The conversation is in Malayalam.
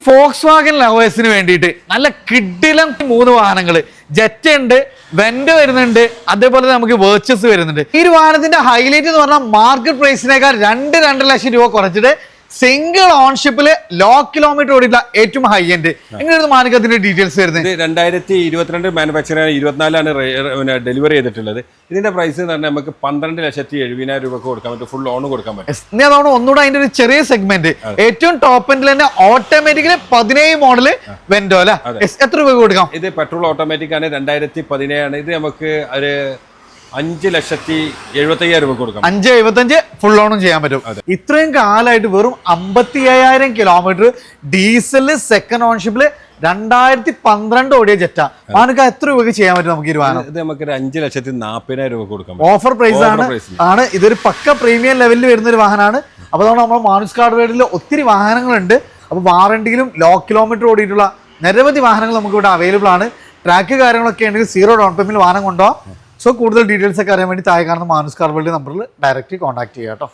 ഫോക്സ് വാഗൻ ലവേഴ്സിന് വേണ്ടിയിട്ട് നല്ല കിഡിലം 3 വാഹനങ്ങൾ ജെറ്റ് ഉണ്ട്, വെന്റ് വരുന്നുണ്ട്, അതേപോലെ നമുക്ക് വേർച്ചസ് വരുന്നുണ്ട്. ഈ ഒരു വാഹനത്തിന്റെ ഹൈലൈറ്റ് എന്ന് പറഞ്ഞാൽ മാർക്കറ്റ് പ്രൈസിനേക്കാൾ 2.5 ലക്ഷം രൂപ കുറച്ചിട്ട് സിംഗിൾ ഓൺഷിപ്പില് ലോ കിലോമീറ്റർ ഓടിയിട്ടുള്ള ഏറ്റവും ഹൈ എൻഡ്. എങ്ങനെയാണ് മാനിക്കത്തിന്റെ ഡീറ്റെയിൽസ് വരുന്നത്? 2022 മാനുഫാക്ചർ 24 ഡെലിവറി ചെയ്തിട്ടുള്ളത്. ഇതിന്റെ പ്രൈസ് എന്ന് പറഞ്ഞാൽ നമുക്ക് 12,70,000 രൂപക്ക് കൊടുക്കാൻ പറ്റും, ഫുൾ ലോൺ കൊടുക്കാൻ പറ്റും. ഇനി അതാണ് ഒന്നുകൂടെ അതിന്റെ ഒരു ചെറിയ സെഗ്മെന്റ്. ഏറ്റവും ടോപ്പ് എൻഡിൽ തന്നെ ഓട്ടോമാറ്റിക്കലി 17 മോഡല് വെന്റോ അല്ലെ, എത്ര രൂപ കൊടുക്കാം? ഇത് പെട്രോൾ ഓട്ടോമാറ്റിക് ആണ്, 2017 ആണ്. ഇത് നമുക്ക് ഒരു 5,75,000 രൂപ കൊടുക്കാം. 5,75 ഫുൾ ലോണും ചെയ്യാൻ പറ്റും. ഇത്രയും കാലമായിട്ട് വെറും 57,000 കിലോമീറ്റർ ഡീസല് സെക്കൻഡ് ഓൺഷിപ്പില് 2012 ഓടിയ ജെറ്റ മാനക്ക് എത്ര രൂപയ്ക്ക് ചെയ്യാൻ പറ്റും നമുക്ക്? ഇത് നമുക്ക് 5,40,000 രൂപ കൊടുക്കാം. ഓഫർ പ്രൈസ് ആണ്. ഇതൊരു പക്ക പ്രീമിയം ലെവലിൽ വരുന്ന ഒരു വാഹനമാണ്. അപ്പോൾ അതുകൊണ്ട് നമ്മുടെ മാനുസ് കാർ വേൾഡിൽ ഒത്തിരി വാഹനങ്ങളുണ്ട്. അപ്പോൾ വാറണ്ടിയിലും ലോ കിലോമീറ്റർ ഓടിയിട്ടുള്ള നിരവധി വാഹനങ്ങൾ നമുക്ക് ഇവിടെ അവൈലബിൾ ആണ്. ട്രാക്ക് കാര്യങ്ങളൊക്കെ ഉണ്ടെങ്കിൽ 0 ഡൗൺ പേയ്മെന്റിൽ വാഹനം കൊണ്ടുപോകാം. സോ കൂടുതൽ ഡീറ്റെയിൽസ് ഒക്കെ അറിയാൻ വേണ്ടി താഴെ കാണുന്ന മാനുസ് കാർ വേൾഡ് നമ്പറിൽ ഡയറക്റ്റ് കോൺടാക്ട് ചെയ്യാം കേട്ടോ.